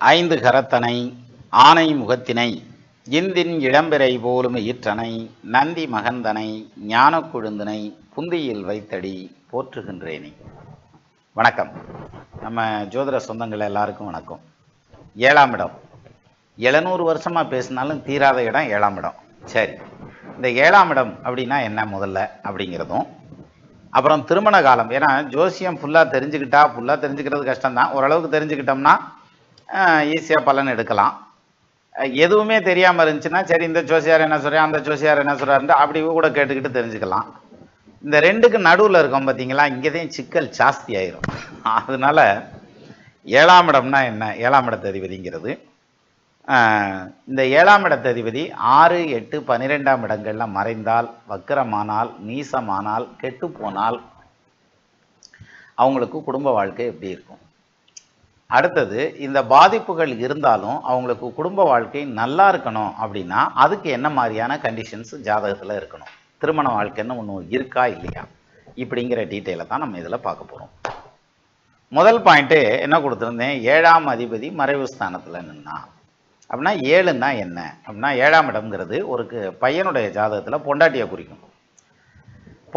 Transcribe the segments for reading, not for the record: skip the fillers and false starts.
ஐந்து கரத்தனை ஆனை முகத்தினை இந்தின் இளம்பிறை போலும் ஈற்றனை நந்தி மகந்தனை ஞான கொழுந்தனை புந்தியில் வைத்தடி போற்றுகின்றேனே. வணக்கம். நம்ம ஜோதிட சொந்தங்கள் எல்லாருக்கும் வணக்கம். 7ஆம் இடம் 700 வருஷமாக பேசினாலும் தீராத இடம் 7ஆம் இடம். சரி, இந்த 7ஆம் இடம் அப்படின்னா என்ன முதல்ல அப்படிங்கிறதும், அப்புறம் திருமண காலம். ஏன்னா ஜோசியம் ஃபுல்லாக தெரிஞ்சுக்கிறது கஷ்டம்தான். ஓரளவுக்கு தெரிஞ்சுக்கிட்டோம்னா ஈஸியாக பலன் எடுக்கலாம். எதுவுமே தெரியாமல் இருந்துச்சுன்னா சரி இந்த ஜோசியார் என்ன சொல்கிறார் அந்த ஜோசியார் என்ன சொல்கிறாருன்ட்டு அப்படி கூட கேட்டுக்கிட்டு தெரிஞ்சுக்கலாம். இந்த ரெண்டுக்கு நடுவில் இருக்கோம் பார்த்தீங்களா, இங்கேதான் சிக்கல் ஜாஸ்தி ஆயிரும். அதனால 7ஆம் இடம்னா என்ன, 7ஆம் இடத்த அதிபதிங்கிறது இந்த 7ஆம் இடத்த அதிபதி 6, 8, 12ஆம் இடங்கள்லாம் மறைந்தால், வக்கரமானால், நீசமானால், கெட்டு போனால் அவங்களுக்கு குடும்ப வாழ்க்கை எப்படி இருக்கும்? அடுத்தது, இந்த பாதிப்புகள் இருந்தாலும் அவங்களுக்கு குடும்ப வாழ்க்கை நல்லா இருக்கணும் அப்படின்னா அதுக்கு என்ன மாதிரியான கண்டிஷன்ஸ் ஜாதகத்தில் இருக்கணும்? திருமண வாழ்க்கைன்னு ஒன்று இருக்கா இல்லையா இப்படிங்கிற டீட்டெயிலை தான் நம்ம இதில் பார்க்க போகிறோம். முதல் பாயிண்ட்டு என்ன கொடுத்துருந்தேன், 7ஆம் அதிபதி மறைவு ஸ்தானத்தில் நின்னா அப்படின்னா 7ன்னா என்ன அப்படின்னா, 7ஆம் இடம்ங்கிறது ஒரு பையனுடைய ஜாதகத்தில் பொண்டாட்டியை குறிக்கும்,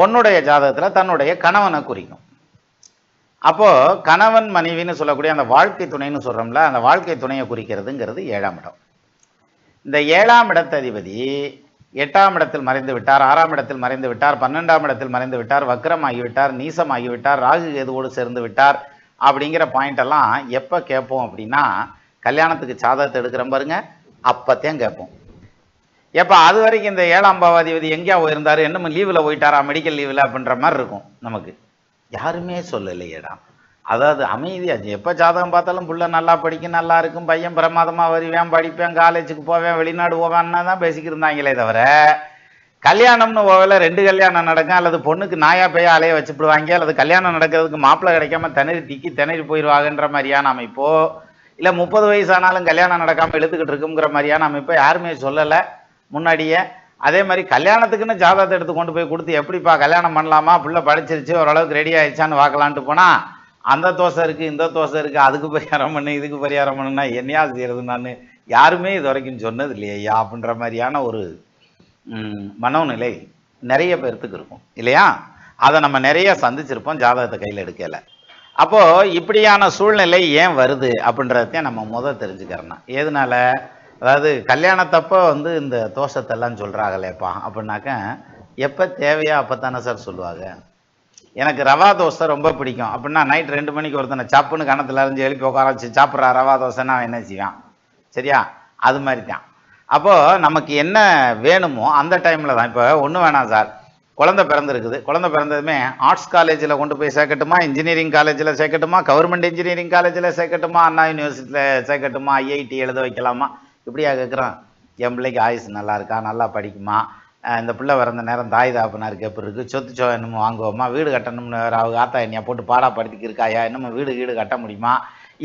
பொண்ணுடைய ஜாதகத்தில் தன்னுடைய கணவனை குறிக்கும். அப்போது கணவன் மனைவின்னு சொல்லக்கூடிய அந்த வாழ்க்கை துணைன்னு சொல்கிறோம்ல, அந்த வாழ்க்கை துணையை குறிக்கிறதுங்கிறது 7ஆம் இடம். இந்த 7ஆம் இடத்த அதிபதி 8ஆம் இடத்தில் மறைந்து விட்டார், 6ஆம் இடத்தில் மறைந்து விட்டார், 12ஆம் இடத்தில் மறைந்து விட்டார், வக்கரமாகிவிட்டார், நீசமாகிவிட்டார், ராகு கேதுவோடு சேர்ந்து விட்டார் அப்படிங்கிற பாயிண்டெல்லாம் எப்போ கேட்போம் அப்படின்னா, கல்யாணத்துக்கு சாதகத்தை எடுக்கிறோம் பாருங்க, அப்போத்தையும் கேட்போம். எப்போ அது வரைக்கும் இந்த 7ஆம் பாவாதிபதி எங்கேயா போயிருந்தார், என்னமோ லீவில் போயிட்டாரா, மெடிக்கல் லீவில் அப்படின்ற மாதிரி இருக்கும். நமக்கு யாருமே சொல்லலையேடா. அதாவது அமைதியாச்சு. எப்போ ஜாதகம் பார்த்தாலும் புள்ள நல்லா படிக்கும், நல்லா இருக்கும், பையன் பிரமாதமாக வருவேன், படிப்பேன், காலேஜுக்கு போவேன், வெளிநாடு போவேன்னு தான் பேசிக்கிட்டு இருந்தாங்களே தவிர, கல்யாணம்னு போகல 2 கல்யாணம் நடக்கும், அல்லது பொண்ணுக்கு நாயா பேயா அலைய வச்சுப்பிடுவாங்க, அல்லது கல்யாணம் நடக்கிறதுக்கு மாப்பிள்ளை கிடைக்காம திணறி போயிடுவாங்கன்ற மாதிரியான அமைப்போ, இல்லை 30 வயசானாலும் கல்யாணம் நடக்காமல் இழுத்துக்கிட்டு இருக்குங்கிற மாதிரியான அமைப்போ யாருமே சொல்லலை முன்னாடியே. அதே மாதிரி கல்யாணத்துக்குன்னு ஜாதகத்தை எடுத்து கொண்டு போய் கொடுத்து எப்படிப்பா கல்யாணம் பண்ணலாமா, பிள்ளை படிச்சிருச்சு ஓரளவுக்கு ரெடி ஆயிடுச்சான்னு பார்க்கலான்ட்டு போனால் அந்த தோசை இருக்குது இந்த தோசை இருக்குது, அதுக்கு பரிகாரம் பண்ணு இதுக்கு பரிகாரம் பண்ணுன்னா என்னையா செய்கிறது, நான் யாருமே இது வரைக்கும் சொன்னது இல்லையா அப்படின்ற மாதிரியான ஒரு மனோநிலை நிறைய பேர்த்துக்கு இருக்கும் இல்லையா. அதை நம்ம நிறைய சந்திச்சிருப்போம் ஜாதகத்தை கையில் எடுக்கல. அப்போது இப்படியான சூழ்நிலை ஏன் வருது அப்படின்றதையும் நம்ம தெரிஞ்சுக்கிறோன்னா, எதனால, அதாவது கல்யாணத்தப்போ இந்த தோஷத்தெல்லாம் சொல்கிறாங்களேப்பா அப்படின்னாக்க, எப்போ தேவையா அப்போ தானே சார் சொல்லுவாங்க. எனக்கு ரவா தோசை ரொம்ப பிடிக்கும் அப்படின்னா நைட் 2 மணிக்கு ஒருத்தனை சாப்புன்னு கணத்தில் அறிஞ்சு எழுப்பி உட்கார வச்சு சாப்பிட்றா ரவா தோசைன்னா அவன் என்ன செய்வான்? சரியா, அது மாதிரி தான். அப்போது நமக்கு என்ன வேணுமோ அந்த டைமில் தான். இப்போ ஒன்றும் வேணாம் சார், குழந்தை பிறந்திருக்குது, குழந்தை பிறந்ததுமே ஆர்ட்ஸ் காலேஜில் கொண்டு போய் சேர்க்கட்டுமா, இன்ஜினியரிங் காலேஜில் சேர்க்கட்டுமா, கவர்மெண்ட் இன்ஜினியரிங் காலேஜில் சேர்க்கட்டுமா, அண்ணா யூனிவர்சிட்டியில் சேர்க்கட்டுமா, ஐஐடி எழுத வைக்கலாமா, இப்படியா கேட்குறான். என் பிள்ளைக்கு ஆயுசு நல்லா இருக்கா, நல்லா படிக்குமா, இந்த பிள்ளை பிறந்த நேரம் தாய் தாப்புனாருக்கு எப்படி இருக்குது, சொத்து என்னமோ வாங்குவோமா, வீடு கட்டணும்னு அவங்க ஆத்தா என்னையா போட்டு பாடாப்படுத்திக்கு இருக்காயா, என்னமோ வீடு கட்ட முடியுமா,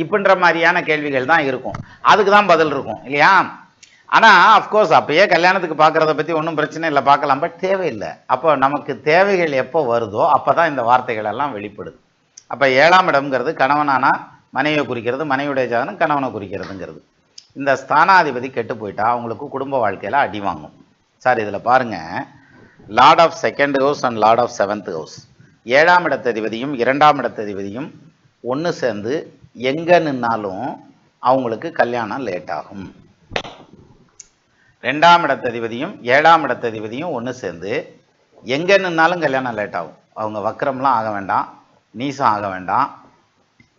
இப்படின்ற மாதிரியான கேள்விகள் தான் இருக்கும். அதுக்கு தான் பதில் இருக்கும் இல்லையா. ஆனால் அஃப்கோர்ஸ் அப்பயே கல்யாணத்துக்கு பார்க்குறத பற்றி ஒன்றும் பிரச்சனை இல்லை, பார்க்கலாம், பட் தேவையில்லை. அப்போ நமக்கு தேவைகள் எப்போ வருதோ அப்போ தான் இந்த வார்த்தைகள் எல்லாம் வெளிப்படுது. அப்போ 7ஆம் இடம்ங்கிறது கணவனானா மனைவியை குறிக்கிறது, மனைவியுடைய ஜாதகம் கணவனை குறிக்கிறதுங்கிறது. இந்த ஸ்தானாதிபதி கெட்டு போயிட்டா அவங்களுக்கு குடும்ப வாழ்க்கையில் அடி வாங்கும் சார். இதில் பாருங்கள், lord of 2nd house and lord of 7th house, 7ஆம் இடத்ததிபதியும் 2ஆம் இடத்ததிபதியும் ஒன்று சேர்ந்து எங்கே நின்னாலும் அவங்களுக்கு கல்யாணம் லேட் ஆகும். 2ஆம் இடத்ததிபதியும் 7ஆம் இடத்ததிபதியும் ஒன்று சேர்ந்து எங்கே நின்னாலும் கல்யாணம் லேட் ஆகும். அவங்க வக்கரம்லாம் ஆக வேண்டாம், நீசம் ஆக வேண்டாம்,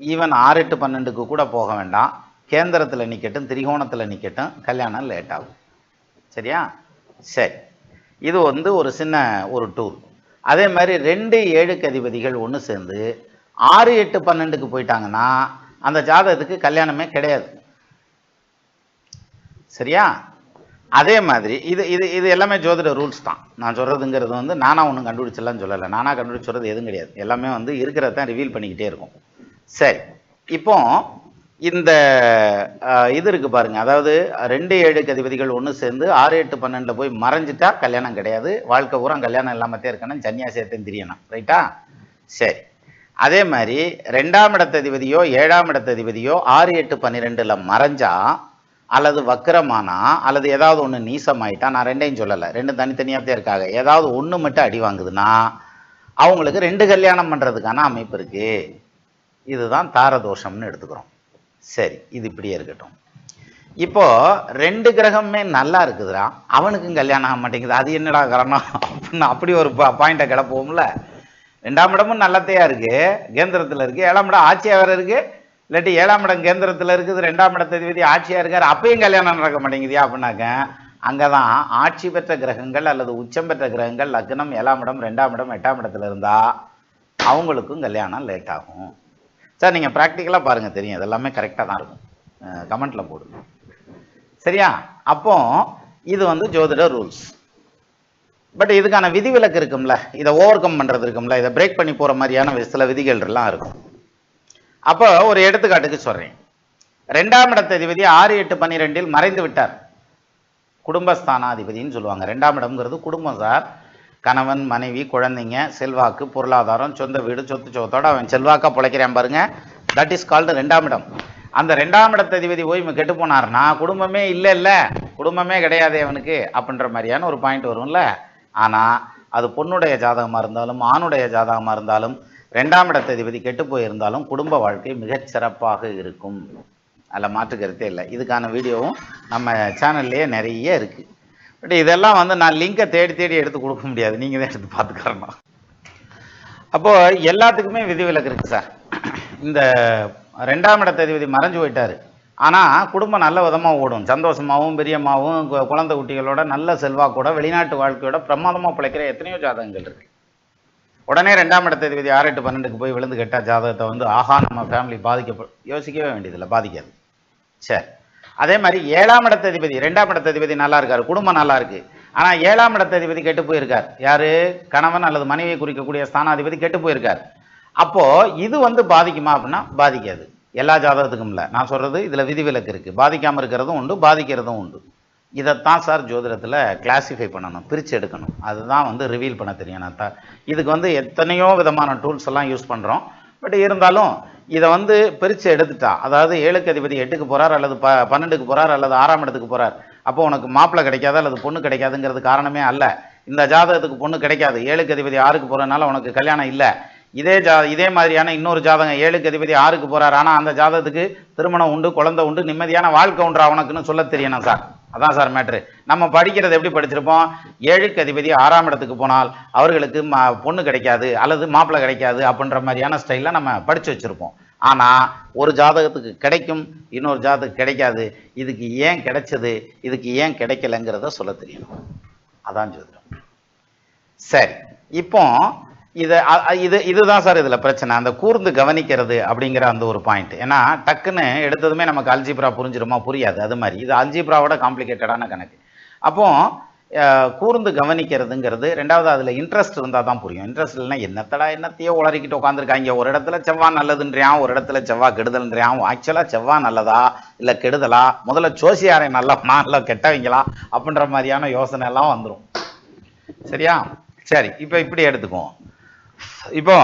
ஈவன் 6, 8, 12க்கு கூட போக வேண்டாம், கேந்திரத்தில் நிற்கட்டும், திரிகோணத்தில் நிற்கட்டும், கல்யாணம் லேட் ஆகும். சரியா, சரி, இது ஒரு சின்ன ஒரு டூர். அதே மாதிரி 2, 7க்கு அதிபதிகள் ஒன்று சேர்ந்து 6, 8, 12க்கு போயிட்டாங்கன்னா அந்த ஜாதகத்துக்கு கல்யாணமே கிடையாது. சரியா, அதே மாதிரி இது இது இது எல்லாமே ஜோதிட ரூல்ஸ் தான். நான் சொல்கிறதுங்கிறது நானாக ஒன்றும் கண்டுபிடிச்சலாம் சொல்லலை, நானாக கண்டுபிடிச்சி சொல்கிறது எதுவும் கிடையாது, எல்லாமே இருக்கிறத தான் ரிவீல் பண்ணிக்கிட்டே இருக்கும். சரி, இப்போ இந்த இது இருக்குது பாருங்கள், அதாவது 2, 7க்கு அதிபதிகள் ஒன்று சேர்ந்து 6, 8, 12 போய் மறைஞ்சிட்டா கல்யாணம் கிடையாது. வாழ்க்கை பூரா கல்யாணம் இல்லாமத்தே இருக்கணும், சன்னியாசியத்தையும் தெரியணும். ரைட்டா, சரி. அதே மாதிரி 2ஆம் இடத்ததிபதியோ 7ஆம் இடத்ததிபதியோ 6, 8, 12ல் மறைஞ்சா அல்லது வக்கரமானா அல்லது ஏதாவது ஒன்று நீசமாயிட்டா, நான் ரெண்டையும் சொல்லலை, ரெண்டும் தனித்தனியாக இருக்காங்க, ஏதாவது ஒன்று மட்டும் அடி வாங்குதுன்னா அவங்களுக்கு 2 கல்யாணம் பண்ணுறதுக்கான அமைப்பு இருக்கு. இதுதான் தாரதோஷம்னு எடுத்துக்கிறோம். சரி, இது இப்படியே இருக்கட்டும். இப்போ 2 கிரகமே நல்லா இருக்குதுடா, அவனுக்கும் கல்யாணம் ஆக மாட்டேங்குது, அது என்னடா காரணம் அப்படின்னு அப்படி ஒரு பாயிண்டை கிளப்புவோம்ல. 2ஆம் இடமும் நல்லத்தையா இருக்கு, கேந்திரத்தில் இருக்கு, 7ஆம் இடம் ஆட்சியா வேற இருக்கு, இல்லாட்டி 7ஆம் இடம் கேந்திரத்தில் இருக்குது, 2ஆம் இடத்ததிபதி ஆட்சியா இருக்காரு, அப்பயும் கல்யாணம் நடக்க மாட்டேங்குதியா அப்படின்னாக்க, அங்கதான் ஆட்சி பெற்ற கிரகங்கள் அல்லது உச்சம் பெற்ற கிரகங்கள் லக்னம் 7ஆம் இடம் 2ஆம் இடம் 8ஆம் இடத்துல இருந்தா அவங்களுக்கும் கல்யாணம் லேட் ஆகும். சார் நீங்கள் ப்ராக்டிக்கலாக பாருங்க, தெரியும், இதெல்லாமே கரெக்டாக தான் இருக்கும், கமெண்ட்ல போடுங்க. சரியா? அப்போ இது வந்து ஜோதிட ரூல்ஸ். பட் இதுக்கான விதிவிலக்கு இருக்கும்ல, இதை ஓவர் கம் பண்றது இருக்கும்ல, இதை பிரேக் பண்ணி போற மாதிரியான சில விதிகள் எல்லாம் இருக்கும். அப்போ ஒரு எடுத்துக்காட்டுக்கு சொல்றேன். 2ஆம் இடத்ததிபதி 6, 8, 12ல் மறைந்து விட்டார். குடும்பஸ்தானாதிபதினு சொல்லுவாங்க. 2ஆம் இடம்ங்கிறது குடும்பம் சார். கணவன், மனைவி, குழந்தைங்க, செல்வாக்கு, பொருளாதாரம், சொந்த வீடு, சொத்து சொத்தோட அவன் செல்வாக்கா பிழைக்கிறான் பாருங்க, தட் இஸ் கால்டு 2ஆம் இடம். அந்த 2ஆம் இடத்ததிபதி ஓய்வு கெட்டு போனார்னா குடும்பமே இல்லை, குடும்பமே கிடையாது அவனுக்கு அப்படின்ற மாதிரியான ஒரு பாயிண்ட் வரும்ல. ஆனால் அது பொண்ணுடைய ஜாதகமாக இருந்தாலும் ஆணுடைய ஜாதகமாக இருந்தாலும் 2ஆம் இடத்ததிபதி கெட்டு போயிருந்தாலும் குடும்ப வாழ்க்கை மிகச் சிறப்பாக இருக்கும். அதில் மாற்று கருத்தே இல்லை. இதுக்கான வீடியோவும் நம்ம சேனல்லையே நிறைய இருக்குது. பட் இதெல்லாம் வந்து நான் லிங்கை தேடி தேடி எடுத்து கொடுக்க முடியாது, நீங்கள் தான் எடுத்து பார்த்துக்கறணும். அப்போது எல்லாத்துக்குமே விதிவிலக்கு இருக்குது சார். இந்த 2ஆம் இடத்ததிபதி மறைஞ்சு போயிட்டார், ஆனால் குடும்பம் நல்ல விதமாக ஓடும், சந்தோஷமாகவும் பிரியமாகவும் குழந்தை குட்டிகளோட நல்ல செல்வாக்கோட வெளிநாட்டு வாழ்க்கையோட பிரமாதமாக பிழைக்கிற எத்தனையோ ஜாதகங்கள் இருக்குது. உடனே 2ஆம் இடத்ததிபதி 6, 8, 12க்கு போய் விழுந்து கெட்ட ஜாதகத்தை வந்து ஆஹா நம்ம ஃபேமிலி யோசிக்கவே வேண்டியதில்லை, பாதிக்காது. சரி, அதே மாதிரி 7ஆம் இடத்ததிபதி 2ஆம் இடத்ததிபதி நல்லா இருக்காரு, குடும்பம் நல்லா இருக்கு, ஆனால் 7ஆம் இடத்ததிபதி கெட்டு போயிருக்கார். யாரு? கணவன் அல்லது மனைவியை குறிக்கக்கூடிய ஸ்தானாதிபதி கெட்டு போயிருக்கார். அப்போ இது வந்து பாதிக்குமா அப்படின்னா பாதிக்காது. எல்லா ஜாதகத்துக்கும் இல்லை, நான் சொல்றது இதுல விதிவிலக்கு இருக்கு. பாதிக்காம இருக்கிறதும் உண்டு, பாதிக்கிறதும் உண்டு. இதைத்தான் சார் ஜோதிடத்தில் கிளாசிஃபை பண்ணணும், பிரித்து எடுக்கணும். அதுதான் வந்து ரிவீல் பண்ண தெரியும். நான் இதுக்கு வந்து எத்தனையோ விதமான டூல்ஸ் எல்லாம் யூஸ் பண்ணுறோம். பட் இருந்தாலும் இதை வந்து பிரித்து எடுத்துட்டா, அதாவது 7க்கு அதிபதி 8க்கு போகிறார் அல்லது 12க்கு போகிறார் அல்லது 6ஆம் இடத்துக்கு போகிறார், அப்போ உனக்கு மாப்பிள்ளை கிடைக்காது அல்லது பொண்ணு கிடைக்காதுங்கிறது காரணமே அல்ல. இந்த ஜாதகத்துக்கு பொண்ணு கிடைக்காது, 7க்கு அதிபதி 6க்கு போகிறதுனால உனக்கு கல்யாணம் இல்லை. இதே மாதிரியான இன்னொரு ஜாதகம் 7க்கு அதிபதி 6க்கு போகிறார், ஆனால் அந்த ஜாதகத்துக்கு திருமணம் உண்டு, குழந்தை உண்டு, நிம்மதியான வாழ்க்கை உண்டு அவனுக்குன்னு சொல்ல தெரியணும் சார். அதான் சார் மேட்ரு. நம்ம படிக்கிறது எப்படி படிச்சிருப்போம்? 7க்கு அதிபதி 6ஆம் இடத்துக்கு போனால் அவர்களுக்கு பொண்ணு கிடைக்காது அல்லது மாப்பிள்ளை கிடைக்காது அப்படின்ற மாதிரியான ஸ்டைலில் நம்ம படித்து வச்சுருப்போம். ஆனால் ஒரு ஜாதகத்துக்கு கிடைக்கும், இன்னொரு ஜாதகத்துக்கு கிடைக்காது. இதுக்கு ஏன் கிடைச்சது, இதுக்கு ஏன் கிடைக்கலங்கிறத சொல்ல தெரியணும். அதான் ஜோதிடம். சரி, இப்போ இதுதான் சார் இதில் பிரச்சனை, அந்த கூர்ந்து கவனிக்கிறது அப்படிங்கிற அந்த ஒரு பாயிண்ட். ஏன்னா டக்குன்னு எடுத்ததுமே நமக்கு அல்ஜிப்ரா புரிஞ்சிருமா? புரியாது. அது மாதிரி இது அல்ஜிப்ராவோட காம்ப்ளிகேட்டடான கணக்கு. அப்போ கூர்ந்து கவனிக்கிறதுங்கிறது ரெண்டாவது, அதில் இன்ட்ரெஸ்ட் இருந்தால் தான் புரியும். இன்ட்ரெஸ்ட் இல்லைன்னா என்னத்தையோ உளறிக்கிட்டு உட்காந்துருக்காங்க. ஒரு இடத்துல செவ்வாய் நல்லதுன்றியான், ஒரு இடத்துல செவ்வாய் கெடுதல்ன்றியான். ஆக்சுவலாக செவ்வாய் நல்லதா இல்லை கெடுதலா, முதல்ல ஜோசியாரை நல்லவனா இல்லை கெட்டவங்களா அப்படின்ற மாதிரியான யோசனை எல்லாம் வந்துடும். சரியா? சரி, இப்போ இப்படி எடுத்துக்குவோம். இப்போ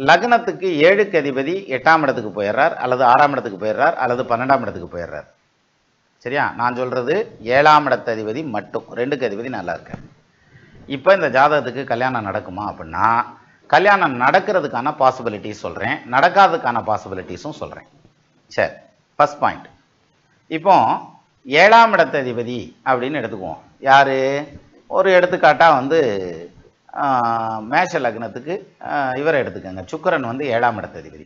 லக்னத்துக்கு 7க்கு அதிபதி 8ஆம் இடத்துக்கு போயிடுறார் அல்லது 6ஆம் இடத்துக்கு போயிடுறார் அல்லது 12ஆம் இடத்துக்கு போயிடுறார். சரியா? நான் சொல்றது 7ஆம் இடத்து அதிபதி மட்டும், 2க்கு அதிபதி நல்லா இருக்கார். இப்போ இந்த ஜாதகத்துக்கு கல்யாணம் நடக்குமா அப்படின்னா கல்யாணம் நடக்கிறதுக்கான பாசிபிலிட்டிஸ் சொல்றேன், நடக்காததுக்கான பாசிபிலிட்டிஸும் சொல்றேன். சரி, ஃபர்ஸ்ட் பாயிண்ட். இப்போ 7ஆம் இடத்து அதிபதி அப்படின்னு எடுத்துக்குவோம். யாரு? ஒரு எடுத்துக்காட்டா வந்து மேஷ லக்னத்துக்கு இவரை எடுத்துக்கோங்க, சுக்கிரன் வந்து 7ஆம் இடத்து அதிபதி.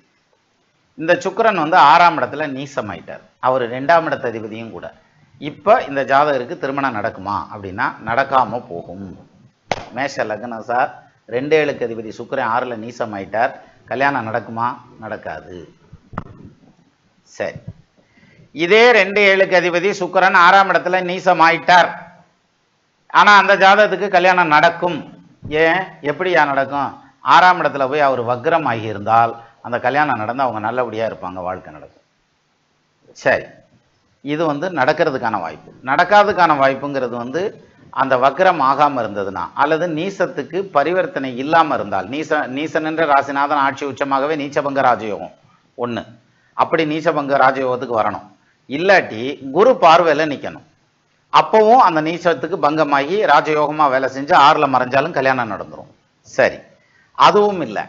இந்த சுக்கிரன் வந்து 6ஆம் இடத்துல நீசமாயிட்டார், அவர் 2ஆம் இடத்து அதிபதியும் கூட. இப்போ இந்த ஜாதகருக்கு திருமணம் நடக்குமா அப்படின்னா நடக்காம போகும். மேஷ லக்னம் சார், 2-7க்கு அதிபதி சுக்கிரன் 6ல் நீசமாயிட்டார், கல்யாணம் நடக்குமா? நடக்காது. சரி, இதே 2-7க்கு அதிபதி சுக்கிரன் 6ஆம் இடத்துல நீசமாயிட்டார், ஆனா அந்த ஜாதகத்துக்கு கல்யாணம் நடக்கும். ஏன்? எப்படியா நடக்கும்? 6ஆம் இடத்துல போய் அவர் வக்ரம் ஆகி இருந்தால் அந்த கல்யாணம் நடந்து அவங்க நல்லபடியா இருப்பாங்க, வாழ்க்கை நடக்கும். சரி, இது வந்து நடக்கிறதுக்கான வாய்ப்பு. நடக்காததுக்கான வாய்ப்புங்கிறது வந்து அந்த வக்ரம் ஆகாம இருந்ததுன்னா, அல்லது நீசத்துக்கு பரிவர்த்தனை இல்லாம இருந்தால், நீசன் என்ற ராசிநாதன் ஆட்சி உச்சமாகவே நீச்சபங்க ராஜயோகம் ஒன்று, அப்படி நீச்சபங்க ராஜயோகத்துக்கு வரணும். இல்லாட்டி குரு பார்வையில் நிற்கணும். அப்பவும் அந்த நீச்சத்துக்கு பங்கமாகி ராஜயோகமா வேலை செஞ்சு 6ல் மறைஞ்சாலும் கல்யாணம் நடந்துடும். சரி, அதுவும் இல்லை,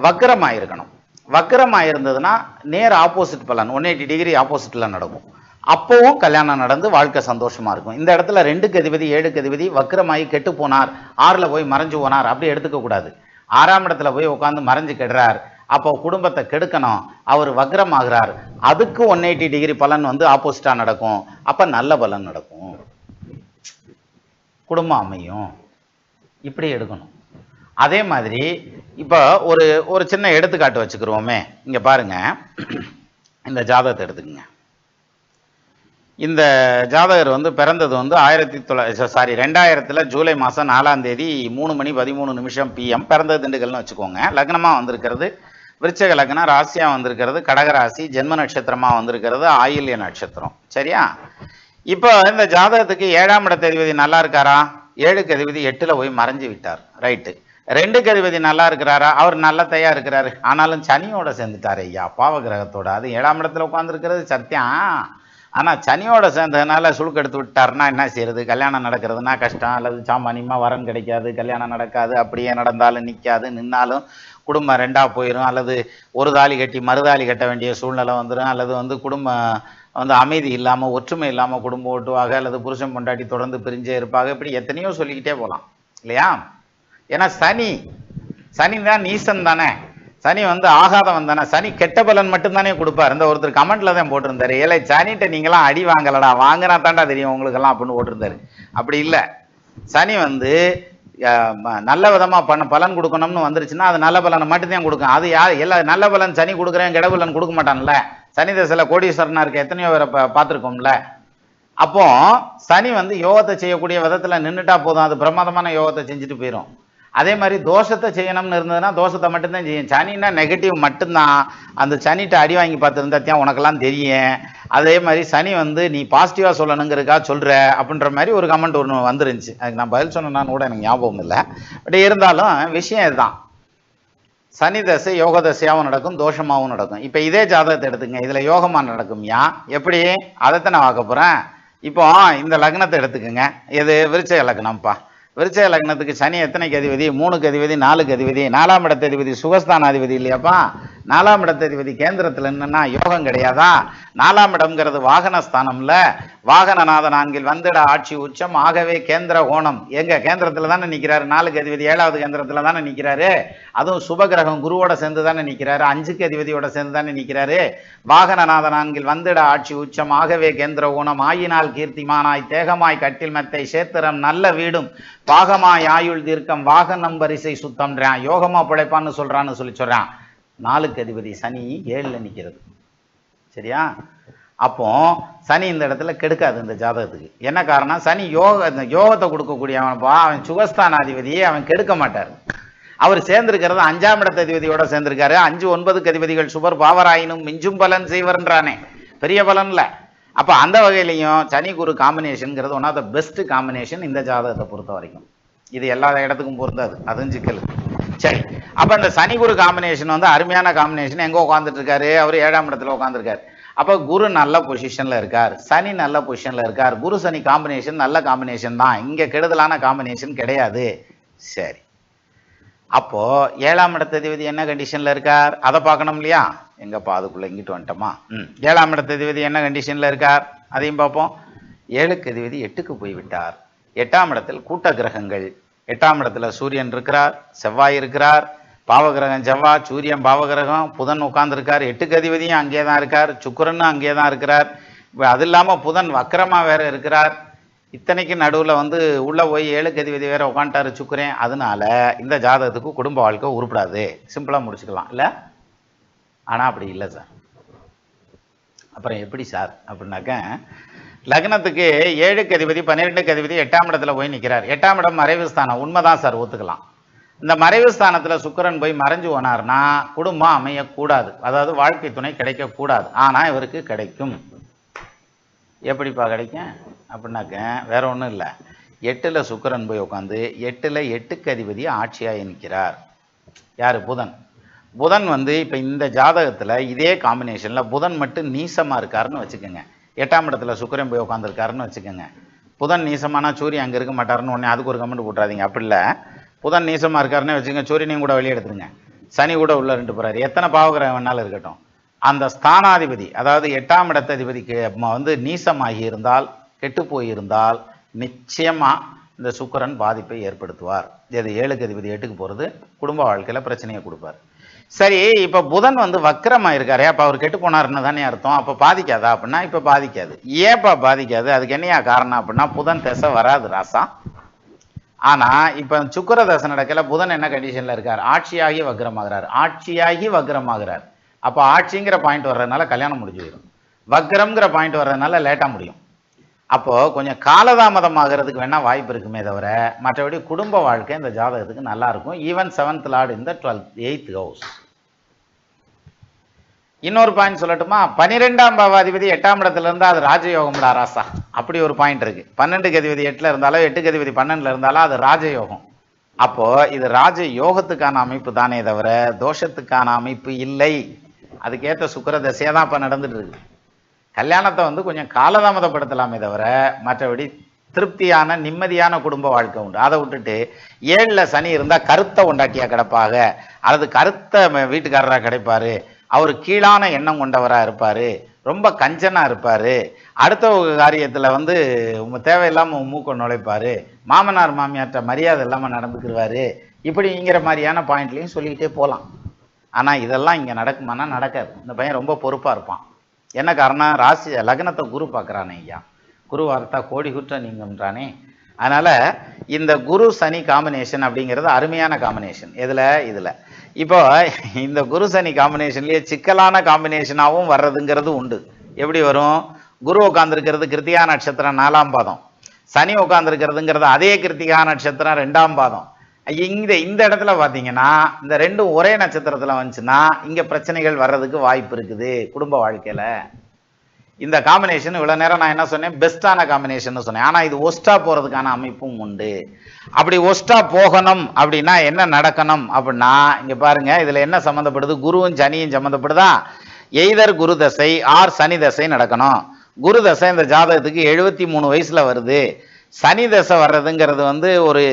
வக்ரமாயிருக்கணும். வக்ரமாயிருந்ததுன்னா நேர் ஆப்போசிட் பலன், 180 டிகிரி ஆப்போசிட்ல நடக்கும். அப்பவும் கல்யாணம் நடந்து வாழ்க்கை சந்தோஷமா இருக்கும். இந்த இடத்துல 2க்கு அதிபதி 7க்கு அதிபதி வக்ரமாகி கெட்டு போனார், 6ல் போய் மறைஞ்சு போனார் அப்படி எடுத்துக்க கூடாது. 6ஆம் இடத்துல போய் உட்காந்து மறைஞ்சு கெடுறார், அப்போ குடும்பத்தை கெடுக்கணும், அவர் வக்ரம் ஆகிறார், அதுக்கு 180 டிகிரி பலன் வந்து ஆப்போசிட்டா நடக்கும். அப்ப நல்ல பலன் நடக்கும், குடும்பம் அமையும், இப்படி எடுக்கணும். அதே மாதிரி இப்போ ஒரு சின்ன எடுத்துக்காட்டு வச்சுக்கிறோமே. இங்க பாருங்க, இந்த ஜாதகத்தை எடுத்துக்கங்க. இந்த ஜாதகர் வந்து பிறந்தது வந்து 2000 ஜூலை மாதம் 4ஆம் தேதி 3:13 PM. பிறந்தது திண்டுக்கல்னு வச்சுக்கோங்க. லக்னமாக வந்திருக்கிறது விருச்சக லக்னம், ராசியாக வந்திருக்கிறது கடகராசி, ஜென்ம நட்சத்திரமாக வந்திருக்கிறது ஆயில்ய நட்சத்திரம். சரியா? இப்போ இந்த ஜாதகத்துக்கு 7ஆம் இடத்த அதிபதி நல்லா இருக்காரா? 7க்கு அதிபதி 8ல் போய் மறைஞ்சு விட்டார். ரைட்டு. 2க்கு அதிபதி நல்லா இருக்கிறாரா? அவர் நல்லத்தையா இருக்கிறாரு, ஆனாலும் சனியோட சேர்ந்துட்டாரு ஐயா, பாவ கிரகத்தோட. அது 7ஆம் இடத்துல உட்காந்துருக்கிறது சத்தியம். ஆனால் சனியோட சேர்ந்ததுனால சுழுக்கு எடுத்து விட்டாருன்னா என்ன செய்யறது? கல்யாணம் நடக்கிறதுனா கஷ்டம், அல்லது சாமானியமாக வரன் கிடைக்காது, கல்யாணம் நடக்காது, அப்படியே நடந்தாலும் நிற்காது, நின்னாலும் குடும்பம் 2ஆக போயிடும், அல்லது ஒரு தாலி கட்டி மறுதாலி கட்ட வேண்டிய சூழ்நிலை வந்துடும், அல்லது வந்து குடும்பம் வந்து அமைதி இல்லாமல் ஒற்றுமை இல்லாமல் குடும்பம் ஓட்டுவாங்க, அல்லது புருஷன் பொண்டாட்டி தொடர்ந்து பிரிஞ்சே இருப்பாங்க. இப்படி எத்தனையோ சொல்லிக்கிட்டே போகலாம் இல்லையா? ஏன்னா சனி தான் நீசன் தானே, சனி வந்து ஆகாதவன் தானே, சனி கெட்ட பலன் மட்டும்தானே கொடுப்பார். இந்த ஒருத்தர் கமெண்ட்ல தான் போட்டிருந்தாரு, ஏழை சனிகிட்ட நீங்களாம் அடி வாங்கலடா, வாங்கினா தாண்டா தெரியும் உங்களுக்கெல்லாம் அப்படின்னு போட்டிருந்தாரு. அப்படி இல்லை, சனி வந்து நல்ல விதமாக பலன் கொடுக்கணும்னு வந்துருச்சுன்னா அது நல்ல பலனை மட்டும்தான் கொடுக்கும். அது எல்லா நல்ல பலன் சனி கொடுக்குறேன் கெட பலன் கொடுக்க மாட்டான்ல. சனி தசையில் கோடீஸ்வரனா இருக்க எத்தனையோ பேரை பார்த்துருக்கோம்ல. அப்போ சனி வந்து யோகத்தை செய்யக்கூடிய விதத்தில் நின்றுட்டா போதும், அது பிரமாதமான யோகத்தை செஞ்சுட்டு போயிடும். அதே மாதிரி தோஷத்தை செய்யணும்னு இருந்ததுன்னா தோஷத்தை மட்டும்தான் செய்யும். சனின்னா நெகட்டிவ் மட்டும்தான். அந்த சனிகிட்ட அடி வாங்கி பார்த்துருந்தாத்தியா உனக்கெல்லாம் தெரியும். அதே மாதிரி சனி வந்து நீ பாசிட்டிவாக சொல்லணுங்கிறதுக்காக சொல்கிற அப்படின்ற மாதிரி ஒரு கமெண்ட் ஒன்று வந்துருந்துச்சு. அதுக்கு நான் பதில் சொன்னேன்னு கூட எனக்கு ஞாபகம் இல்லை. பட் இருந்தாலும் விஷயம் இதுதான், சனி தசை யோக தசையாகவும் நடக்கும், தோஷமாகவும் நடக்கும். இப்போ இதே ஜாதகத்தை எடுத்துங்க, இதில் யோகமாக நடக்கும்யா. எப்படி? அதைத்தான் நான் பார்க்க போகிறேன். இப்போ இந்த லக்னத்தை எடுத்துக்கோங்க. எது? விருச்சக லக்னம்ப்பா. விருச்சக லக்னத்துக்கு சனி எத்தனைக்கு அதிபதி? 3க்கு அதிபதி, 4க்கு அதிபதி, 4ஆம் இடத்த அதிபதி சுகஸ்தான அதிபதி இல்லையாப்பா? 4ஆம் இடத்த அதிபதி கேந்திரத்தில் என்னன்னா யோகம் கிடையாதா? 4ஆம் இடம்ங்கிறது வாகனஸ்தானம்ல, வாகனநாத 4ல் வந்துட ஆட்சி உச்சம், ஆகவே கேந்திர கோணம். எங்க கேந்திரத்தில் தானே நிற்கிறாரு? 4க்கு அதிபதி 7வது கேந்திரத்தில் தானே நிற்கிறாரு. அதுவும் சுபகிரகம் குருவோட சேர்ந்து தானே நிற்கிறாரு, 5க்கு அதிபதியோட சேர்ந்து தானே நிற்கிறாரு. வாகனநாத 4ல் வந்துட ஆட்சி உச்சம், ஆகவே கேந்திர கோணம், ஆயினால் கீர்த்திமானாய் தேகமாய் கட்டில் மெத்தை சேத்திரம் நல்ல வீடும் பாகமாய் ஆயுள் தீர்க்கம் வாகனம் பரிசை சுத்தம்ன்றான், யோகமா பிழைப்பான்னு சொல்றான். 4க்கு அதிபதி சனி 7ல் நிற்கிறது. சரியா? அப்போ சனி இந்த இடத்துல கெடுக்காது இந்த ஜாதகத்துக்கு. என்ன காரணம்? சனி யோகத்தை கொடுக்கக்கூடியவனப்பா, அவன் சுகஸ்தானாதிபதியை அவன் கெடுக்க மாட்டார். அவர் சேர்ந்திருக்கிறது 5ஆம் இடத்த அதிபதியோட சேர்ந்திருக்காரு. 5, 9க்கு அதிபதிகள் சுபர் பாவராயினும் மிஞ்சும் பலன் செய்வர்ன்றானே, பெரிய பலன்ல. அப்போ அந்த வகையிலையும் சனி குரு காம்பினேஷனுங்கிறது one of the best combination இந்த ஜாதகத்தை பொறுத்த வரைக்கும். இது எல்லா இடத்துக்கும் பொருந்தாது, அதுவும் சிக்கல். சரி, அப்போ இந்த சனி குரு காம்பினேஷன் வந்து அருமையான காம்பினேஷன். எங்கே உட்காந்துட்டு இருக்காரு? அவர் 7ஆம் இடத்துல உட்காந்துருக்காரு. அப்போ குரு நல்ல பொசிஷனில் இருக்கார், சனி நல்ல பொசிஷனில் இருக்கார். குரு சனி காம்பினேஷன் நல்ல காம்பினேஷன் தான், இங்கே கெடுதலான காம்பினேஷன் கிடையாது. சரி, அப்போ 7ஆம் இடத்த அதிபதி என்ன கண்டிஷனில் இருக்கார்? அதை பார்க்கணும் இல்லையா? எங்கப்பா அதுக்குள்ளே இங்கிட்டு வந்துட்டோமா? 7ஆம் இடத்த அதிபதி என்ன கண்டிஷனில் இருக்கார் அதையும் பார்ப்போம். 7க்கு அதிபதி 8க்கு போய்விட்டார். 8ஆம் இடத்தில் கூட்ட கிரகங்கள். 8ஆம் இடத்துல சூரியன் இருக்கிறார், செவ்வாய் இருக்கிறார், பாவகிரகம் செவ்வாய், சூரியன் பாவகிரகம், புதன் உட்கார்ந்துருக்கார். 8க்கு அதிபதியும் அங்கே தான் இருக்கார், சுக்கிரனும் அங்கே தான் இருக்கிறார். அது இல்லாமல் புதன் வக்கரமா வேற இருக்கிறார். இத்தனைக்கு நடுவில் வந்து உள்ளே போய் 7க்கு அதிபதி வேற உட்காந்துட்டாரு சுக்கிரன். அதனால இந்த ஜாதகத்துக்கு குடும்ப வாழ்க்கை உருப்படாது, சிம்பிளாக முடிச்சுக்கலாம் இல்லை. ஆனால் அப்படி இல்லை சார். அப்புறம் எப்படி சார் அப்படின்னாக்க, லக்னத்துக்கு 7க்கு அதிபதி 12க்கு அதிபதி 8ஆம் இடத்துல போய் நிற்கிறார். 8ஆம் இடம் மறைவு ஸ்தானம், உண்மைதான் சார், ஒத்துக்கலாம். இந்த மறைவு ஸ்தானத்தில் சுக்கிரன் போய் மறைஞ்சு போனார்னா குடும்பம் அமையக்கூடாது, அதாவது வாழ்க்கை துணை கிடைக்கக்கூடாது. ஆனால் இவருக்கு கிடைக்கும். எப்படிப்பா கிடைக்கும் அப்படின்னாக்க வேற ஒன்றும் இல்லை. 8ல் சுக்கிரன் போய் உட்காந்து 8ல் 8க்கு அதிபதி ஆட்சியாக நிற்கிறார். யார்? புதன். புதன் வந்து இப்போ இந்த ஜாதகத்தில் இதே காம்பினேஷனில் புதன் மட்டும் நீசமாக இருக்காருன்னு வச்சுக்கோங்க. 8ஆம் இடத்துல சுக்கிரன் போய் உட்காந்துருக்காருன்னு வச்சுக்கோங்க. புதன் நீசமானா சூரியன் அங்கே இருக்க மாட்டாருன்னு உடனே அதுக்கு ஒரு கமெண்ட் போட்டுறாதீங்க. அப்படி இல்லை, புதன் நீசமாக இருக்காருன்னு வச்சுக்கோங்க, சூரியனையும் கூட வெளியே எடுத்துருங்க, சனி கூட உள்ள ரெண்டு போகிறாரு, எத்தனை பாவகிரகம் வேணாலும் இருக்கட்டும், அந்த ஸ்தானாதிபதி அதாவது 8ஆம் இடத்ததிபதிக்கு வந்து நீசமாகி இருந்தால், கெட்டு போயிருந்தால் நிச்சயமாக இந்த சுக்கிரன் பாதிப்பை ஏற்படுத்துவார். இது 7க்கு அதிபதி 8க்கு போகிறது குடும்ப வாழ்க்கையில் பிரச்சனையை கொடுப்பார். சரி, இப்போ புதன் வந்து வக்கரமாக இருக்காரு, அப்போ அவர் கெட்டு போனாருன்னு தானே அர்த்தம். அப்போ பாதிக்காதா அப்படின்னா இப்போ பாதிக்காது. ஏப்பா பாதிக்காது? அதுக்கு என்னையா காரணம் அப்படின்னா புதன் தசை வராது ராசா. ஆனால் இப்போ சுக்கிர தசை நடக்கல, புதன் என்ன கண்டிஷனில் இருக்கார்? ஆட்சியாகி வக்ரமாகிறார். ஆட்சியாகி வக்ரமாகிறார். அப்போ ஆட்சிங்கிற பாயிண்ட் வர்றதுனால கல்யாணம் முடிஞ்சு போயிடும், வக்ரம்ங்கிற பாயிண்ட் வர்றதுனால லேட்டாக முடியும். அப்போது கொஞ்சம் காலதாமதமாகிறதுக்கு வேணால் வாய்ப்பு இருக்குமே தவிர மற்றபடி குடும்ப வாழ்க்கை இந்த ஜாதகத்துக்கு நல்லாயிருக்கும். ஈவன் 7th லார்டு இந்த 8th ஹவுஸ். இன்னொரு பாயிண்ட் சொல்லட்டுமா? 12ஆம் பாவாதிபதி 8ஆம் இடத்துல இருந்தால் அது ராஜயோகம்டா ராசா. அப்படி ஒரு பாயிண்ட் இருக்குது. 12க்கு அதிபதி 8ல் இருந்தாலும் 8க்கு அதிபதி 12ல் இருந்தாலும் அது ராஜயோகம். அப்போது இது ராஜயோகத்துக்கான அமைப்பு தானே தவிர தோஷத்துக்கான அமைப்பு இல்லை. அதுக்கேற்ற சுக்கிர தசையாக தான் இப்போ நடந்துட்டு இருக்கு. கல்யாணத்தை வந்து கொஞ்சம் காலதாமதப்படுத்தலாமே தவிர மற்றபடி திருப்தியான நிம்மதியான குடும்ப வாழ்க்கை உண்டு. அதை விட்டுட்டு 7ல் சனி இருந்தால் கருத்தை உண்டாட்டியாக கிடப்பாக, அல்லது கருத்த வீட்டுக்காரராக கிடைப்பார், அவர் கீழான எண்ணம் கொண்டவராக இருப்பார், ரொம்ப கஞ்சனாக இருப்பார், அடுத்த காரியத்தில் வந்து தேவையில்லாமல் மூக்க நுழைப்பார், மாமனார் மாமியார்ட்ட மரியாதை இல்லாமல் நடந்துக்கிடுவார், இப்படிங்கிற மாதிரியான பாயிண்ட்லையும் சொல்லிக்கிட்டே போகலாம். ஆனால் இதெல்லாம் இங்கே நடக்குமானா நடக்காது. இந்த பையன் ரொம்ப பொறுப்பாக இருப்பான். என்ன காரணம்? ராசி லக்னத்தை குரு பார்க்குறானே ஐயா, குரு வார்த்தா கோடி குற்ற நீங்கம்ன்றானே. அதனால் இந்த குரு சனி காம்பினேஷன் அப்படிங்கிறது அருமையான காம்பினேஷன். இதில் இப்போ இந்த குரு சனி காம்பினேஷன்லேயே சிக்கலான காம்பினேஷனாகவும் வர்றதுங்கிறது உண்டு. எப்படி வரும்? குரு உட்காந்துருக்கிறது கிருத்திகா நட்சத்திரம் 4ஆம் பாதம், சனி உட்காந்துருக்கிறதுங்கிறது அதே கிருத்திகா நட்சத்திரம் 2ஆம் பாதம். இந்த இடத்துல பார்த்தீங்கன்னா இந்த ரெண்டும் ஒரே நட்சத்திரத்தில் வந்துச்சுன்னா இங்கே பிரச்சனைகள் வர்றதுக்கு வாய்ப்பு இருக்குது குடும்ப வாழ்க்கையில். இந்த காம்பினேஷன் இவ்வளோ நேரம் நான் என்ன சொன்னேன்? பெஸ்ட்டான காம்பினேஷன் சொன்னேன். ஆனால் இது ஒஸ்ட்டாக போகிறதுக்கான அமைப்பும் உண்டு. அப்படி ஒஸ்ட்டாக போகணும் அப்படின்னா என்ன நடக்கணும் அப்படின்னா இங்கே பாருங்கள், இதில் என்ன சம்மந்தப்படுது? குருவும் சனியும் சம்மந்தப்படுதா? எய்தர் குரு தசை ஆர் சனி தசை நடக்கணும். குரு தசை இந்த ஜாதகத்துக்கு 73 வயசில் வருது. சனி தசை வர்றதுங்கிறது வந்து ஒரு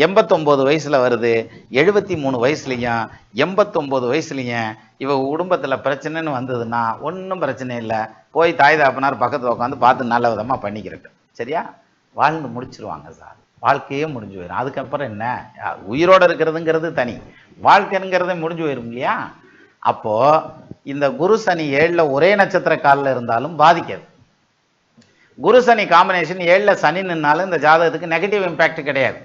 89 வயசில் வருது. 73 வயசுலையும் 89 வயசுலையும் இவ குடும்பத்தில் பிரச்சனைன்னு வந்ததுன்னா ஒன்றும் பிரச்சனை இல்லை, போய் தாய் தாப்பனார் பக்கத்தில் உட்காந்து பார்த்து நல்ல விதமாக பண்ணிக்கிறட்டும், சரியா? வாழ்ந்து முடிச்சிருவாங்க சார், வாழ்க்கையே முடிஞ்சு போயிடும். அதுக்கப்புறம் என்ன? உயிரோடு இருக்கிறதுங்கிறது தனி, வாழ்க்கைங்கிறத முடிஞ்சு போயிடும் இல்லையா? அப்போது இந்த குரு சனி 7ல் ஒரே நட்சத்திர காலில் இருந்தாலும் பாதிக்காது. குரு சனி காம்பினேஷன் 7ல் சனி நின்னாலும் இந்த ஜாதகத்துக்கு நெகட்டிவ் இம்பேக்ட் கிடையாது.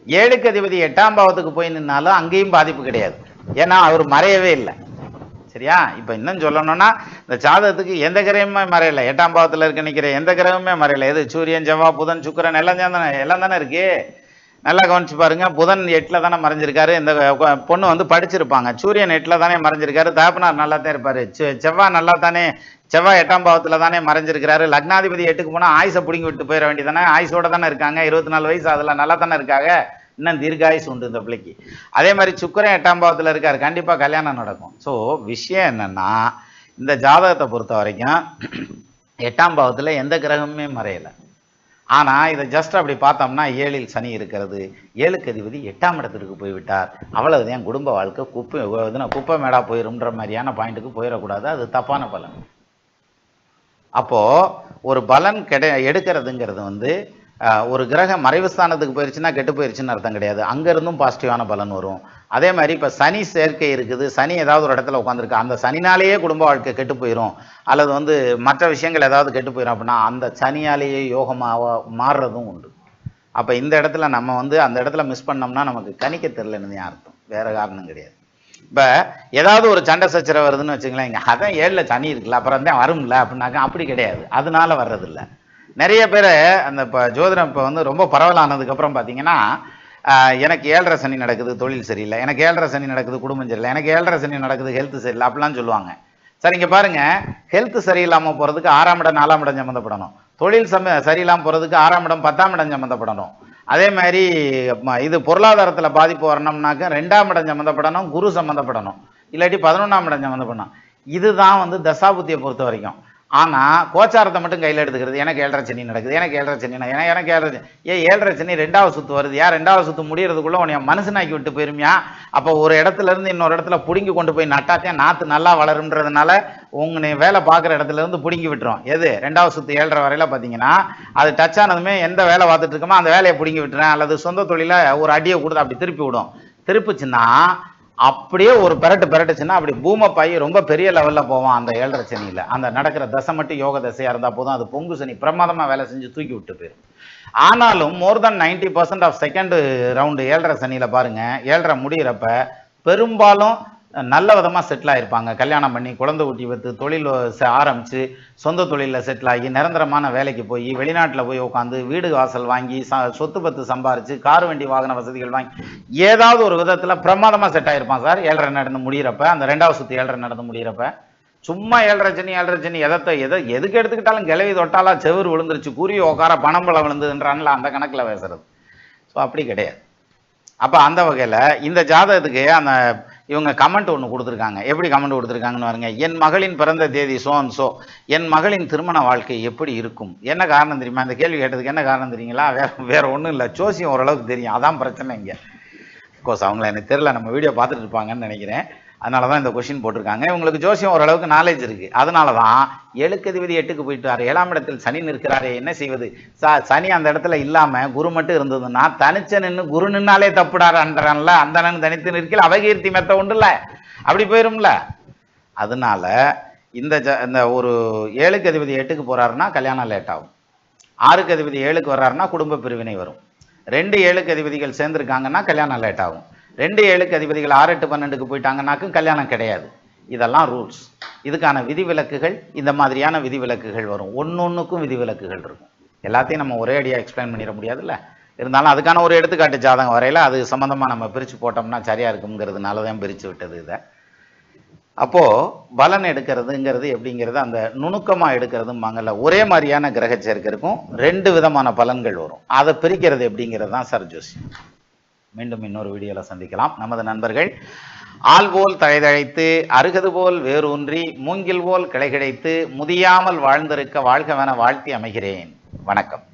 7க்கு அதிபதி 8ஆம் பாவத்துக்கு போய் நின்னாலும் அங்கேயும் பாதிப்பு கிடையாது. ஏன்னா அவர் மறையவே இல்லை, சரியா? இப்போ இன்னும் சொல்லணும்னா இந்த ஜாதகத்துக்கு எந்த கிரகமே மறையலை. 8ஆம் பாவத்தில் இருக்க நிற்கிற எந்த கிரகமே மறையலை. எது? சூரியன், செவ்வாய், புதன், சுக்கிரன் எல்லாம் தானே இருக்கு. நல்லா கவனிச்சு பாருங்க. புதன் 8ல் தானே மறைஞ்சிருக்காரு. இந்த பொண்ணு வந்து படிச்சிருப்பாங்க. சூரியன் 8ல் தானே மறைஞ்சிருக்காரு. தகப்பனார் நல்லா தான் இருப்பாரு. செவ்வாய் நல்லா தானே, செவ்வாய் 8ஆம் பாவத்தில் தானே மறைஞ்சிருக்கிறாரு. லக்னாதிபதி 8க்கு போனால் ஆயுசை பிடிங்கி விட்டு போயிட வேண்டியதானே. ஆயுசோட தானே இருக்காங்க, 24 வயசு, அதில் நல்லா தானே இருக்காங்க. இன்னும் தீர்காயுசு உண்டு இந்த பிள்ளைக்கு. அதே மாதிரி சுக்கிரன் 8ஆம் பாவத்தில் இருக்கார், கண்டிப்பாக கல்யாணம் நடக்கும். ஸோ விஷயம் என்னென்னா இந்த ஜாதகத்தை பொறுத்த வரைக்கும் 8ஆம் பாவத்தில் எந்த கிரகமுமே மறையலை. ஆனால் இதை ஜஸ்ட் அப்படி பார்த்தோம்னா 7ல் சனி இருக்கிறது, 7க்கு அதிபதி 8ஆம் இடத்திற்கு போய்விட்டார், அவ்வளவுதான் குடும்ப வாழ்க்கை குப்பை மேடா போயிரும்ன்ற மாதிரியான பாயிண்ட்டுக்கு போயிடக்கூடாது. அது தப்பான பலன். அப்போது ஒரு பலன் எடுக்கிறதுங்கிறது வந்து ஒரு கிரகம் மறைவு ஸ்தானத்துக்கு போயிடுச்சுன்னா கெட்டு போயிடுச்சுன்னு அர்த்தம் கிடையாது. அங்கேருந்தும் பாசிட்டிவான பலன் வரும். அதே மாதிரி இப்போ சனி சேர்க்கை இருக்குது, சனி ஏதாவது ஒரு இடத்துல உட்காந்துருக்கு, அந்த சனினாலேயே குடும்ப வாழ்க்கை கெட்டு போயிடும், அல்லது வந்து மற்ற விஷயங்கள் ஏதாவது கெட்டு போயிடும் அப்படின்னா அந்த சனியாலேயே யோகமாக மாறுறதும் உண்டு. அப்போ இந்த இடத்துல நம்ம வந்து அந்த இடத்துல மிஸ் பண்ணோம்னா நமக்கு கணிக்க தெரிலன்னு அர்த்தம், வேறு காரணம் கிடையாது. இப்போ ஏதாவது ஒரு சண்டை சச்சரவு வருதுன்னு வச்சுங்களேன், இங்கே அதான் 7ல் சனி இருக்குல்ல அப்புறம் தான் வரும்ல அப்படின்னாக்கா அப்படி கிடையாது, அதனால வர்றதில்லை. நிறைய பேர் அந்த இப்போ ஜோதிடம் இப்போ வந்து ரொம்ப பரவலானதுக்கப்புறம் பார்த்தீங்கன்னா எனக்கு 7.5 சனி நடக்குது, தொழில் சரியில்லை, எனக்கு 7.5 சனி நடக்குது, குடும்பம் சரியில்லை, எனக்கு 7.5 சனி நடக்குது, ஹெல்த் சரியில்லை அப்படிலாம் சொல்லுவாங்க. சார் இங்கே பாருங்கள், ஹெல்த் சரியில்லாமல் போகிறதுக்கு 6ஆம் இடம் 4ஆம் இடம் சம்மந்தப்படணும். தொழில் சரியில்லாமல் போகிறதுக்கு 6ஆம் இடம் 10ஆம் இடம் சம்மந்தப்படணும். அதே மாதிரி இது பொருளாதாரத்தில் பாதிப்பு வரணும்னாக்க 2ஆம் இடம் சம்மந்தப்படணும், குரு சம்மந்தப்படணும், இல்லாட்டி 11ஆம் இடம் சம்மந்தப்படணும். இதுதான் வந்து தசாபுத்தியை பொறுத்த வரைக்கும். ஆனால் கோச்சாரத்தை மட்டும் கையில் எடுத்துக்கிறது, எனக்கு 7.5 சனி நடக்குது, எனக்கு 7.5 சனி, எனக்கு 7.5 ஏன் 7.5 சனி 2வது சுற்று வருது, 2வது சுற்று முடியறதுக்குள்ளே உன்னை மனுஷனாக்கி விட்டு போயிருமியா? அப்போ ஒரு இடத்துல இருந்து இன்னொரு இடத்துல பிடுங்கி கொண்டு போய் நட்டாத்தையும் நாற்று நல்லா வளருன்றதுனால உங்களை வேலை பார்க்குற இடத்துல இருந்து பிடுங்கி விட்டுரும். எது 2வது சுற்று 7.5 வரையில பார்த்தீங்கன்னா அது டச் ஆனதுமே எந்த வேலை பார்த்துட்டு இருக்கோமோ அந்த வேலையை பிடுங்கி விட்டுறேன், அல்லது சொந்த தொழில ஒரு அடியை கொடுத்து அப்படி திருப்பி விடும். திருப்பிச்சுன்னா அப்படியே ஒரு பெரட்டுச்சுன்னா அப்படி பூமப்பாயி ரொம்ப பெரிய லெவலில் போவான். அந்த 7.5 சனியில் அந்த நடக்கிற தசை மட்டும் யோக தசையாக இருந்தால் போதும், அது பொங்கு சனி பிரமாதமாக வேலை செஞ்சு தூக்கி விட்டு போயிடும். ஆனாலும் மோர் தென் 90% ஆஃப் செகண்ட் ரவுண்டு 7.5 சனியில் பாருங்கள், 7.5 முடிகிறப்ப பெரும்பாலும் நல்ல விதமாக செட்டில் ஆகிருப்பாங்க. கல்யாணம் பண்ணி குழந்தை ஊட்டி வைத்து தொழில் ஆரம்பித்து சொந்த தொழிலில் செட்டில் ஆகி நிரந்தரமான வேலைக்கு போய் வெளிநாட்டில் போய் உட்காந்து வீடு வாசல் வாங்கி சொத்து பத்து சம்பாரித்து கார் வண்டி வாகன வசதிகள் வாங்கி ஏதாவது ஒரு விதத்தில் பிரமாதமாக செட் ஆகிருப்பான் சார். 7.5 நடந்து முடிகிறப்ப, அந்த 2வது சுற்று 7.5 நடந்து முடிகிறப்ப சும்மா 7.5 சனி எதுக்கு எடுத்துக்கிட்டாலும் கிளவி தொட்டாலா செவுறு விழுந்துருச்சு, கூறிய உட்கார பணம் பலம் விழுந்துன்றான்ல, அந்த கணக்கில் பேசுறது. ஸோ அப்படி கிடையாது. அப்போ அந்த வகையில் இந்த ஜாதகத்துக்கு அந்த இவங்க கமெண்ட் ஒன்று கொடுத்துருக்காங்க. எப்படி கமெண்ட் கொடுத்துருக்காங்கன்னு பாருங்க. என் மகளின் பிறந்த தேதி சோ என் மகளின் திருமண வாழ்க்கை எப்படி இருக்கும்? என்ன காரணம் தெரியுமா? இந்த கேள்வி கேட்டதுக்கு என்ன காரணம் தெரியுங்களா? வேற ஒன்றும் இல்லை, ஜோசியம் ஓரளவுக்கு தெரியும், அதான் பிரச்சனை இங்கே. கோர்ஸ் அவங்கள எனக்கு தெரியல, நம்ம வீடியோ பார்த்துட்டு இருப்பாங்கன்னு நினைக்கிறேன், அதனால தான் இந்த கொஸ்டின் போட்டிருக்காங்க. இவங்களுக்கு ஜோசியம் ஓரளவுக்கு நாலேஜ் இருக்குது, அதனால தான் 7க்கு அதிபதி 8க்கு போயிட்டார், 7ஆம் இடத்தில் சனி நிற்கிறாரே என்ன செய்வது? சனி அந்த இடத்துல இல்லாமல் குரு மட்டும் இருந்ததுன்னா தனிச்ச நின்று குரு நின்னாலே தப்புடாரான்றான்ல, அந்த நன்னு தனித்து நிற்கல அவகீர்த்தி மெத்த உண்டுல்ல, அப்படி போயிரும்ல. அதனால இந்த ஒரு 7க்கு அதிபதி 8க்கு போகிறாருன்னா கல்யாணம் லேட் ஆகும், 6க்கு அதிபதி 7க்கு வர்றாருன்னா குடும்ப பிரிவினை வரும், 2 7க்கு அதிபதிகள் சேர்ந்துருக்காங்கன்னா கல்யாணம் லேட் ஆகும், 2 7க்கு அதிபதிகள் 6 8 12க்கு போயிட்டாங்கன்னாக்கும் கல்யாணம் கிடையாது. இதெல்லாம் ரூல்ஸ். இதுக்கான விதிவிலக்குகள் இந்த மாதிரியான விதிவிலக்குகள் வரும். ஒன்றுக்கும் விதிவிலக்குகள் இருக்கும். எல்லாத்தையும் நம்ம ஒரே அடியாக எக்ஸ்பிளைன் பண்ணிட முடியாதுல்ல. இருந்தாலும் அதுக்கான ஒரு எடுத்துக்காட்டு ஜாதகம் வரையில் அது சம்மந்தமாக நம்ம பிரித்து போட்டோம்னா சரியாக இருக்குங்கிறதுனால தான் பிரித்து விட்டது இதை. அப்போது பலன் எடுக்கிறதுங்கிறது எப்படிங்கிறது அந்த நுணுக்கமாக எடுக்கிறதும்பாங்கல்ல, ஒரே மாதிரியான கிரக சேர்க்கைக்கும் 2 விதமான பலன்கள் வரும். அதை பிரிக்கிறது எப்படிங்கிறது தான் சார் ஜோசியம். மீண்டும் இன்னொரு வீடியோவில் சந்திக்கலாம். நமது நண்பர்கள் ஆள் போல் தழைதழைத்து அருகது போல் வேரூன்றி மூங்கில் போல் கிளை கிடைத்து முதியாமல் வாழ்ந்திருக்க வாழ்கவென வாழ்த்தி அமைகிறேன். வணக்கம்.